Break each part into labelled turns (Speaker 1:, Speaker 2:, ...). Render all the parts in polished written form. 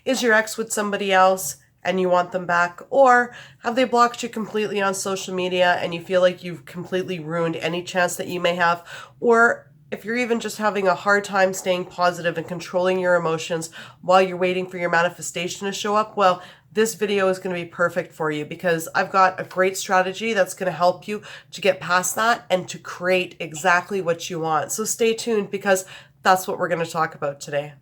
Speaker 1: Is your ex with somebody else and you want them back? Or have they blocked you completely on social media and you feel like you've completely ruined any chance that you may have? Or if you're even just having a hard time staying positive and controlling your emotions while you're waiting for your manifestation to show up, well, this video is going to be perfect for you because I've got a great strategy that's going to help you to get past that and to create exactly what you want. So stay tuned because that's what we're going to talk about today.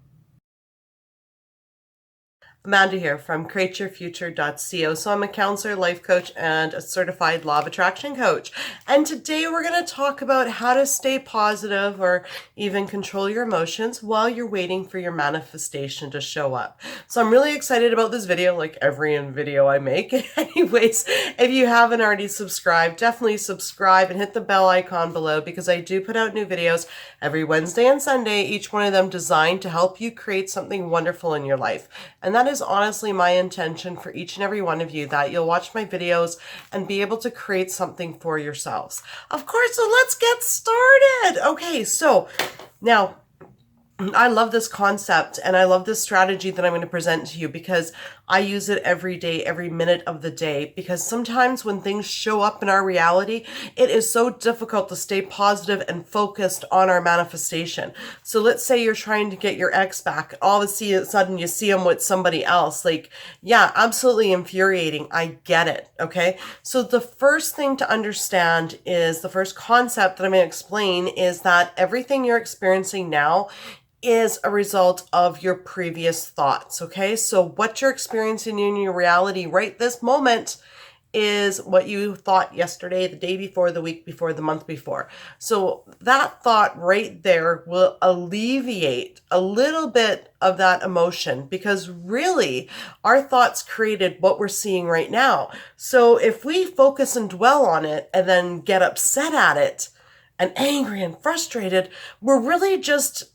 Speaker 1: Amanda here from createyourfuture.co. So I'm a counselor, life coach, and a certified law of attraction coach. And today we're going to talk about how to stay positive or even control your emotions while you're waiting for your manifestation to show up. So I'm really excited about this video, like every video I make. Anyways, if you haven't already subscribed, definitely subscribe and hit the bell icon below because I do put out new videos every Wednesday and Sunday, each one of them designed to help you create something wonderful in your life. And that is honestly my intention for each and every one of you, that you'll watch my videos and be able to create something for yourselves. Of course, so let's get started. Okay, so now I love this concept and I love this strategy that I'm going to present to you because I use it every day, every minute of the day, because sometimes when things show up in our reality, it is so difficult to stay positive and focused on our manifestation. So let's say you're trying to get your ex back. All of a sudden you see him with somebody else. Like, yeah, absolutely infuriating. I get it. Okay. So the first thing to understand is the first concept that I'm going to explain is that everything you're experiencing now is a result of your previous thoughts, okay? So what you're experiencing in your reality right this moment is what you thought yesterday, the day before, the week before, the month before. So that thought right there will alleviate a little bit of that emotion because really our thoughts created what we're seeing right now. So if we focus and dwell on it and then get upset at it and angry and frustrated, we're really just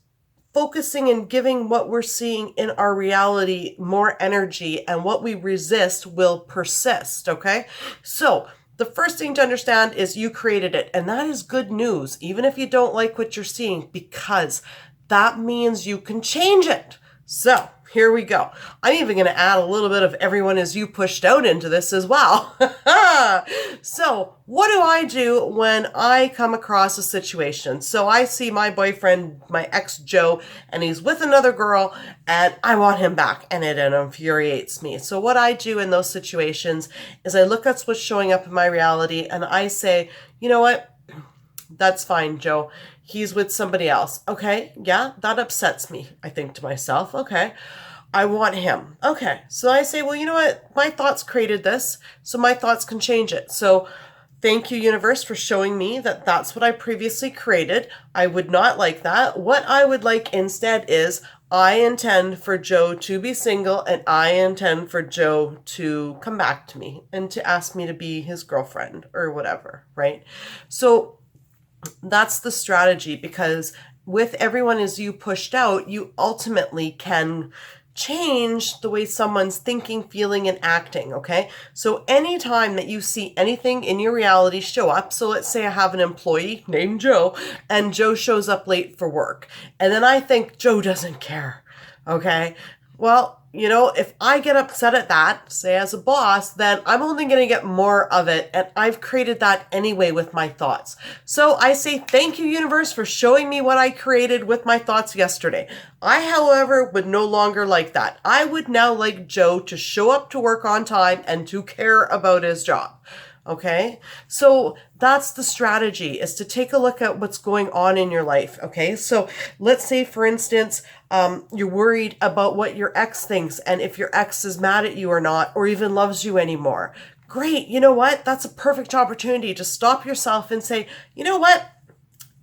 Speaker 1: focusing and giving what we're seeing in our reality more energy, and what we resist will persist, okay? So the first thing to understand is you created it, and that is good news, even if you don't like what you're seeing, because that means you can change it. So here we go. I'm even going to add a little bit of everyone is you pushed out into this as well. So what do I do when I come across a situation? So I see my boyfriend, my ex Joe, and he's with another girl and I want him back and it infuriates me. So what I do in those situations is I look at what's showing up in my reality and I say, you know what? That's fine, Joe. He's with somebody else. Okay, yeah, that upsets me. I think to myself, okay, I want him. Okay, so I say, well, you know what? My thoughts created this, so my thoughts can change it. So thank you, universe, for showing me that that's what I previously created. I would not like that. What I would like instead is I intend for Joe to be single and I intend for Joe to come back to me and to ask me to be his girlfriend or whatever, right? So that's the strategy, because with everyone as you pushed out, you ultimately can change the way someone's thinking, feeling, and acting, okay? So anytime that you see anything in your reality show up, so let's say I have an employee named Joe, and Joe shows up late for work, and then I think Joe doesn't care, okay? Well, you know, if I get upset at that, say as a boss, then I'm only going to get more of it. And I've created that anyway with my thoughts. So I say, thank you, universe, for showing me what I created with my thoughts yesterday. I, however, would no longer like that. I would now like Joe to show up to work on time and to care about his job. Okay, so that's the strategy, is to take a look at what's going on in your life. Okay, so let's say, for instance, you're worried about what your ex thinks and if your ex is mad at you or not, or even loves you anymore. Great, you know what? That's a perfect opportunity to stop yourself and say, you know what?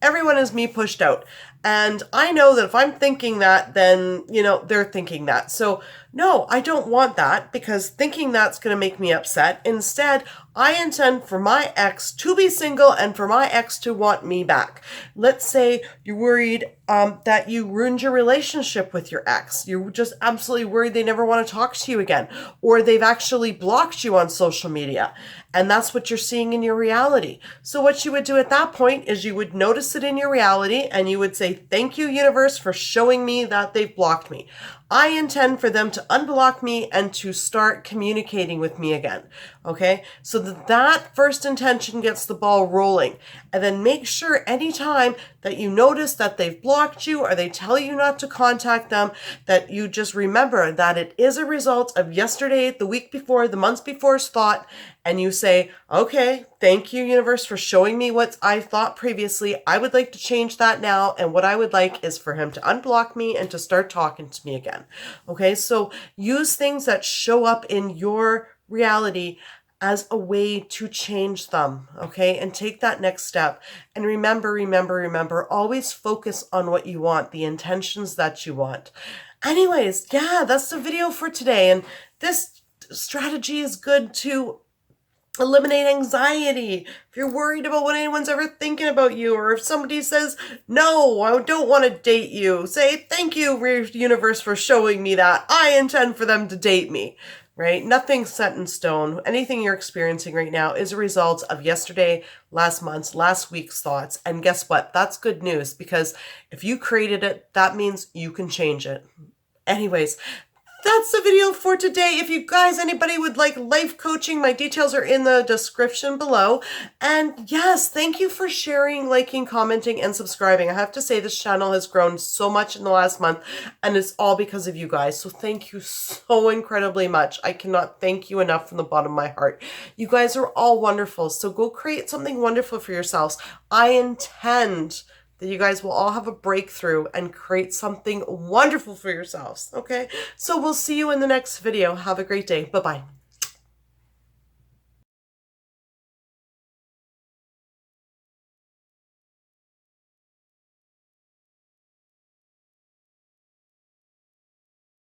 Speaker 1: Everyone is me pushed out. And I know that if I'm thinking that, then, you know, they're thinking that. So no, I don't want that, because thinking that's going to make me upset. Instead, I intend for my ex to be single and for my ex to want me back. Let's say you're worried that you ruined your relationship with your ex. You're just absolutely worried they never want to talk to you again, or they've actually blocked you on social media. And that's what you're seeing in your reality. So what you would do at that point is you would notice it in your reality and you would say, thank you, universe, for showing me that they've blocked me. I intend for them to unblock me and to start communicating with me again. Okay, so that first intention gets the ball rolling. And then make sure anytime that you notice that they've blocked you or they tell you not to contact them, that you just remember that it is a result of yesterday, the week before, the months before's thought. And you say, okay, thank you, universe, for showing me what I thought previously. I would like to change that now. And what I would like is for him to unblock me and to start talking to me again. Okay, so use things that show up in your reality as a way to change them, okay? And take that next step. And remember, always focus on what you want, the intentions that you want. Anyways, yeah, that's the video for today. And this strategy is good to eliminate anxiety. If you're worried about what anyone's ever thinking about you, or if somebody says, no, I don't want to date you, say, thank you, universe, for showing me that. I intend for them to date me, right? Nothing's set in stone. Anything you're experiencing right now is a result of yesterday, last month's, last week's thoughts. And guess what? That's good news, because if you created it, that means you can change it. Anyways, that's the video for today. If you guys, anybody would like life coaching, my details are in the description below. And yes, thank you for sharing, liking, commenting, and subscribing. I have to say this channel has grown so much in the last month, and it's all because of you guys. So thank you so incredibly much. I cannot thank you enough from the bottom of my heart. You guys are all wonderful. So go create something wonderful for yourselves. I intend that you guys will all have a breakthrough and create something wonderful for yourselves, okay? So we'll see you in the next video. Have a great day. Bye-bye.